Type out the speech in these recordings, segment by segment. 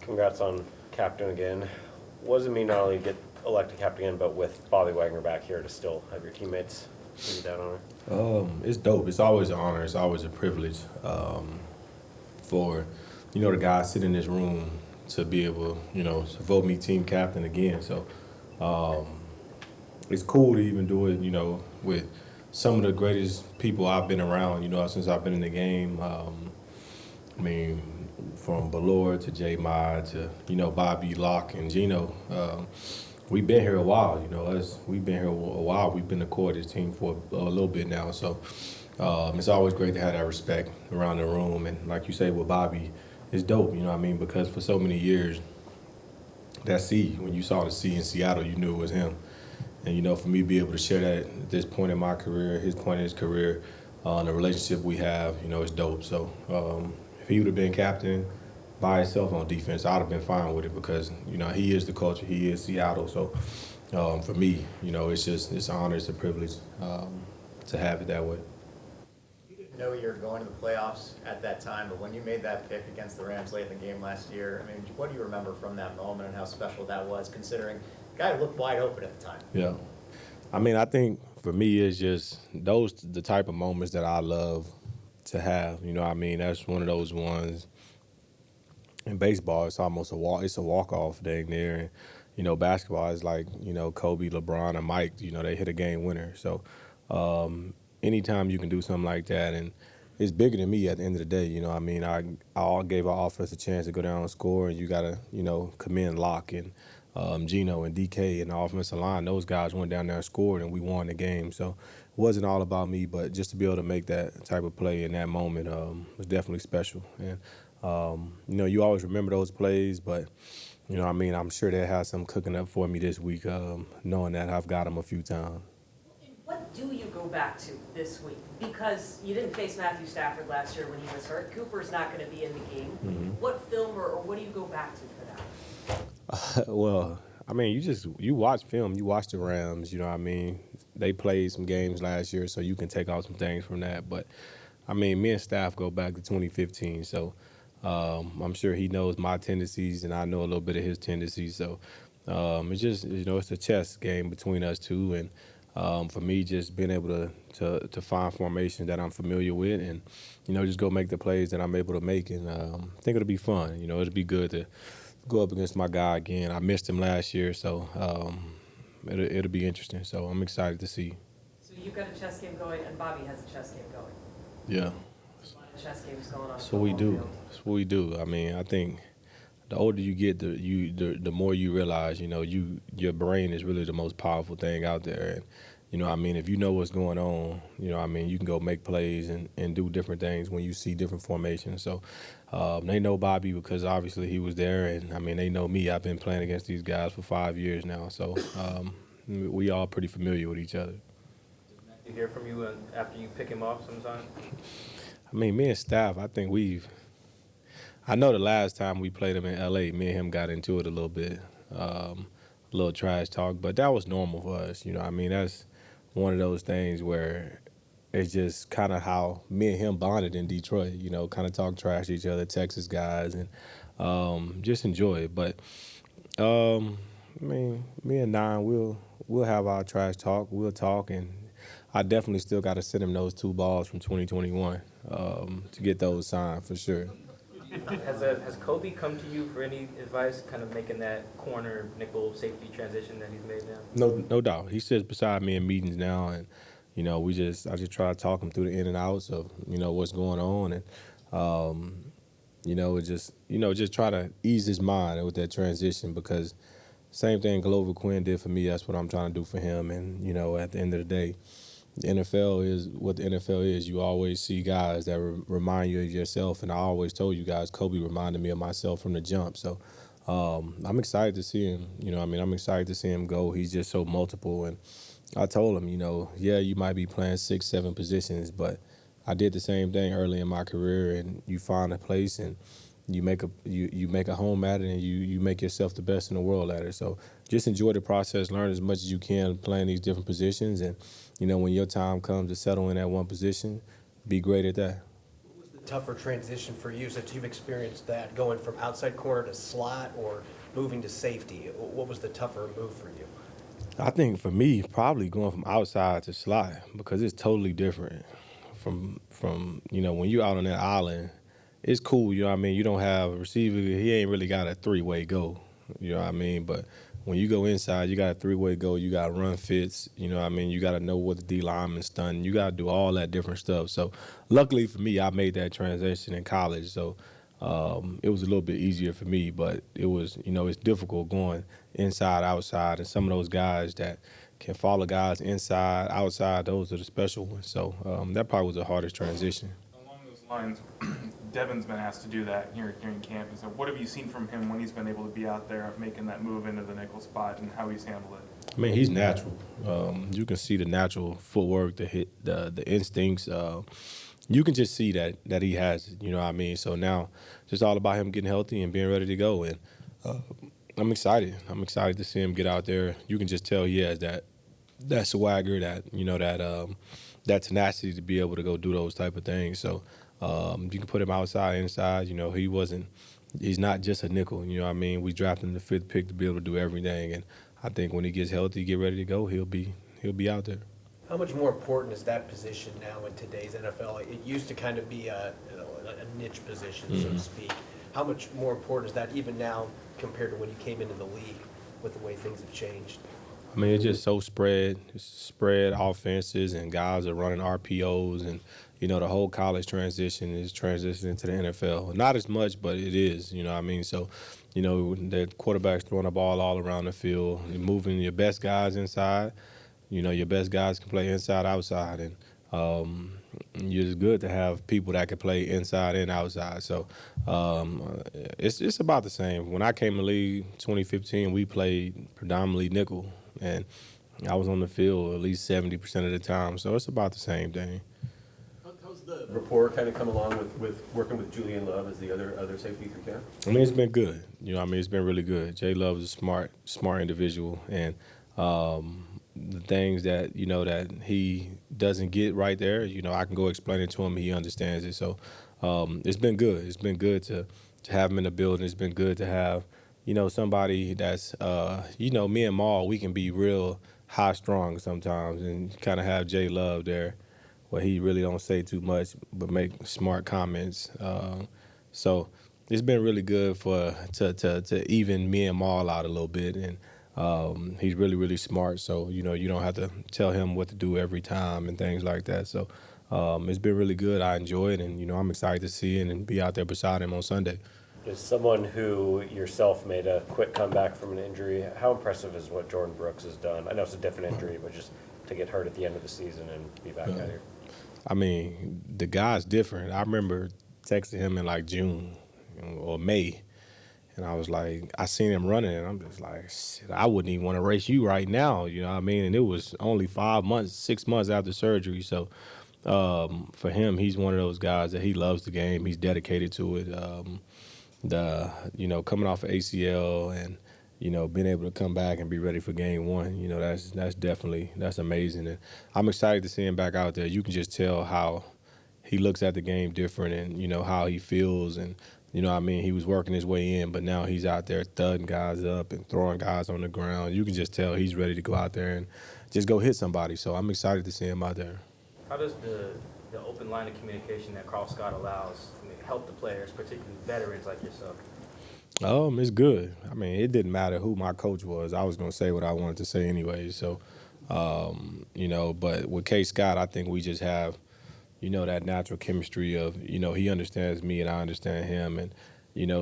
Congrats on captain again. What does it mean not only to get elected captain again, but with Bobby Wagner back here to still have your teammates give you that honor? It's dope. It's always an honor. It's always a privilege for, the guys sitting in this room to be able, to vote me team captain again. So it's cool to even do it, with some of the greatest people I've been around, since I've been in the game. I mean, from Valor to J Mod to, Bobby, Locke, and Gino. We've been here a while, we've been here a while. We've been the core of this team for a little bit now. So it's always great to have that respect around the room. And like you say with Bobby, it's dope, because for so many years, that C, when you saw the C in Seattle, you knew it was him. And, for me to be able to share that at this point in my career, his point in his career, the relationship we have, it's dope. So if he would have been captain by himself on defense, I'd have been fine with it because, he is the culture, he is Seattle. So for me, it's an honor, it's a privilege to have it that way. You didn't know you were going to the playoffs at that time, but when you made that pick against the Rams late in the game last year, I mean, what do you remember from that moment and how special that was, considering the guy looked wide open at the time? Yeah. I think for me, it's just the type of moments that I love to have. That's one of those ones. In baseball, it's almost it's a walk-off dang near. And, basketball is like, Kobe, LeBron, and Mike, they hit a game winner. So anytime you can do something like that, and it's bigger than me at the end of the day, I gave our offense a chance to go down and score, and you got to, commend Locke and Gino and DK and the offensive line. Those guys went down there and scored, and we won the game. So it wasn't all about me, but just to be able to make that type of play in that moment was definitely special. And you always remember those plays, but, I'm sure they have some cooking up for me this week, knowing that I've got them a few times. What do you go back to this week? Because you didn't face Matthew Stafford last year when he was hurt. Cooper's not going to be in the game. Mm-hmm. What film or what do you go back to for that? Well, you watch film, you watch the Rams, They played some games last year, so you can take out some things from that. But, me and Staff go back to 2015, so I'm sure he knows my tendencies, and I know a little bit of his tendencies. So it's just, it's a chess game between us two, and for me, just being able to find formation that I'm familiar with and, just go make the plays that I'm able to make. And I think it'll be fun. It'll be good to go up against my guy again. I missed him last year, so it'll be interesting. So I'm excited to see. So you've got a chess game going, and Bobby has a chess game going. Yeah. A lot of chess games going on. That's what we do. That's what we do. I think the older you get, the more you realize, your brain is really the most powerful thing out there. And, if you know what's going on, you can go make plays and do different things when you see different formations. So they know Bobby because obviously he was there. And, they know me. I've been playing against these guys for 5 years now. So we all pretty familiar with each other. Did Matthew hear from you after you pick him off sometime? Me and Staff, I know the last time we played him in L.A., me and him got into it a little bit, a little trash talk, but that was normal for us. That's one of those things where it's just kind of how me and him bonded in Detroit, kind of talk trash to each other, Texas guys, and just enjoy it. But, me and Nine, we'll have our trash talk. We'll talk, and I definitely still got to send him those 2 balls from 2021 to get those signed for sure. Has Kobe come to you for any advice, kind of making that corner nickel safety transition that he's made now? No doubt. He sits beside me in meetings now, and I just try to talk him through the in and outs of what's going on, and just try to ease his mind with that transition because same thing Glover Quinn did for me. That's what I'm trying to do for him, and at the end of the day, the NFL is what the NFL is. You always see guys that remind you of yourself, and I always told you guys Kobe reminded me of myself from the jump. So I'm excited to see him. I'm excited to see him go. He's just so multiple, and I told him, yeah, you might be playing 6, 7 positions, but I did the same thing early in my career, and you find a place and you make a home at it, and you make yourself the best in the world at it. So just enjoy the process, learn as much as you can playing these different positions, and when your time comes to settle in that one position, be great at that. What was the tougher transition for you since you've experienced that, going from outside corner to slot or moving to safety? What was the tougher move for you? I think for me, probably going from outside to slot because it's totally different from when you're out on that island. It's cool, you know what I mean? You don't have a receiver. He ain't really got a three-way go, you know what I mean? But when you go inside, you got a three-way go. You got run fits, you know what I mean? You got to know what the D lineman's done. You got to do all that different stuff. So luckily for me, I made that transition in college. So it was a little bit easier for me, but it was, it's difficult going inside, outside. And some of those guys that can follow guys inside, outside, those are the special ones. So that probably was the hardest transition. Along those lines, Devin's been asked to do that here during camp. And so what have you seen from him when he's been able to be out there making that move into the nickel spot and how he's handled it? I mean, he's natural. You can see the natural footwork, the instincts. You can just see that he has it, you know what I mean? So now just all about him getting healthy and being ready to go. And I'm excited. I'm excited to see him get out there. You can just tell he has that swagger, that tenacity to be able to go do those type of things. So you can put him outside, inside. He's not just a nickel. You know what I mean? We drafted him the 5th pick to be able to do everything. And I think when he gets healthy, get ready to go, he'll be out there. How much more important is that position now in today's NFL? It used to kind of be a niche position, so to speak. How much more important is that even now compared to when you came into the league with the way things have changed? I mean, it's just so spread offenses, and guys are running RPOs, and the whole college transition is transitioning to the NFL. Not as much, but it is. You know what I mean? So, the quarterback's throwing the ball all around the field, you're moving your best guys inside. Your best guys can play inside, outside, and it's good to have people that can play inside and outside. So it's about the same. When I came to the league 2015, we played predominantly nickel, and I was on the field at least 70% of the time. So it's about the same thing. How's the rapport kind of come along with working with Julian Love as the other safety through camp? I mean, it's been good. It's been really good. Jay Love is a smart individual, and the things that that he doesn't get right there, I can go explain it to him. He understands it. So it's been good. It's been good to have him in the building. It's been good to have somebody that's me and Maul, we can be real high strong sometimes, and kind of have Jay Love there where he really don't say too much but make smart comments. So it's been really good to even me and Maul out a little bit. And he's really, really smart, so you don't have to tell him what to do every time and things like that. So it's been really good. I enjoy it, and I'm excited to see it and be out there beside him on Sunday. As someone who yourself made a quick comeback from an injury, how impressive is what Jordan Brooks has done? I know it's a different injury, but just to get hurt at the end of the season and be back out here. I mean, the guy's different. I remember texting him in like June or May. And I was like, I seen him running, and I'm just like, shit, I wouldn't even want to race you right now, you know what I mean? And it was only 6 months after surgery. So for him, he's one of those guys that he loves the game. He's dedicated to it. Coming off of ACL and, being able to come back and be ready for game one, that's amazing. And I'm excited to see him back out there. You can just tell how he looks at the game different, and, how he feels, and, he was working his way in, but now he's out there thudding guys up and throwing guys on the ground. You can just tell he's ready to go out there and just go hit somebody. So I'm excited to see him out there. How does the open line of communication that Carl Scott allows help the players, particularly veterans like yourself? It's good. I mean, it didn't matter who my coach was. I was going to say what I wanted to say anyway. So, but with K. Scott, I think we just have that natural chemistry of, he understands me and I understand him. And,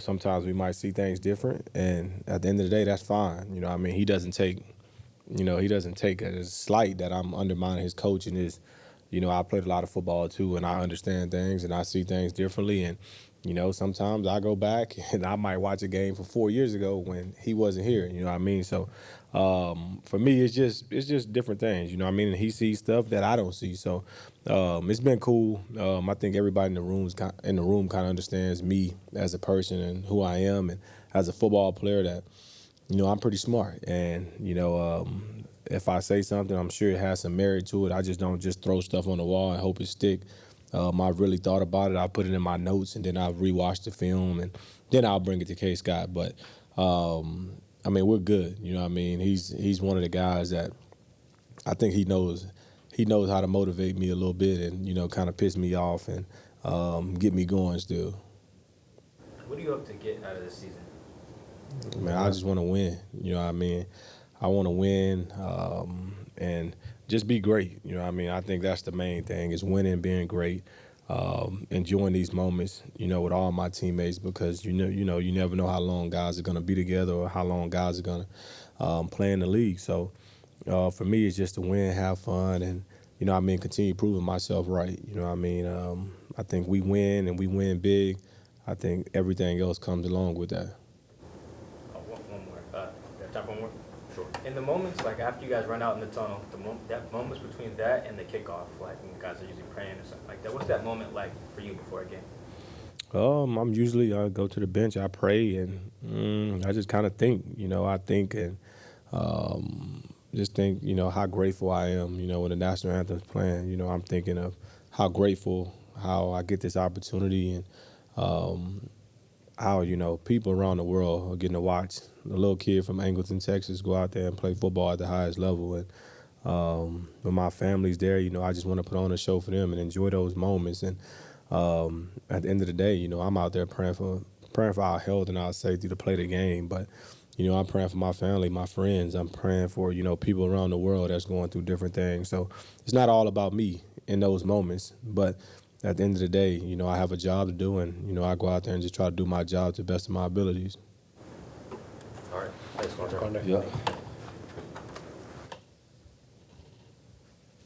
sometimes we might see things different. And at the end of the day, that's fine. He doesn't take it as slight that I'm undermining his coaching. I played a lot of football too, and I understand things and I see things differently. And, sometimes I go back and I might watch a game from 4 years ago when he wasn't here. You know what I mean? So for me, it's just different things. And he sees stuff that I don't see. So it's been cool. I think everybody in the room kind of understands me as a person and who I am, and as a football player that I'm pretty smart. And if I say something, I'm sure it has some merit to it. I just don't just throw stuff on the wall and hope it stick. I really thought about it. I put it in my notes, and then I rewatched the film, and then I'll bring it to K. Scott. But I mean, we're good. You know what I mean? He's one of the guys that I think he knows how to motivate me a little bit, and kind of piss me off and get me going still. What do you hope to get out of this season? Man, I just want to win. You know what I mean? I want to win and just be great. You know what I mean? I think that's the main thing is winning, being great, enjoying these moments, with all my teammates because, you never know how long guys are going to be together or how long guys are going to play in the league. So for me, it's just to win, have fun, and, continue proving myself right. You know what I mean? I think we win and we win big. I think everything else comes along with that. One more. Got time for one more? Sure. In the moments, like after you guys run out in the tunnel, that moments between that and the kickoff, like when guys are usually praying or something like that, what's that moment like for you before a game? I go to the bench, I pray, and I just kind of think, I think and just think, how grateful I am, when the national anthem's playing. I'm thinking of how grateful, how I get this opportunity, and how, people around the world are getting to watch a little kid from Angleton, Texas, go out there and play football at the highest level. And when my family's there, I just want to put on a show for them and enjoy those moments. And at the end of the day, I'm out there praying for our health and our safety to play the game. But, I'm praying for my family, my friends. I'm praying for, people around the world that's going through different things. So it's not all about me in those moments. But at the end of the day, I have a job to do, and, I go out there and just try to do my job to the best of my abilities. All right. Thanks, Quandre. Yeah.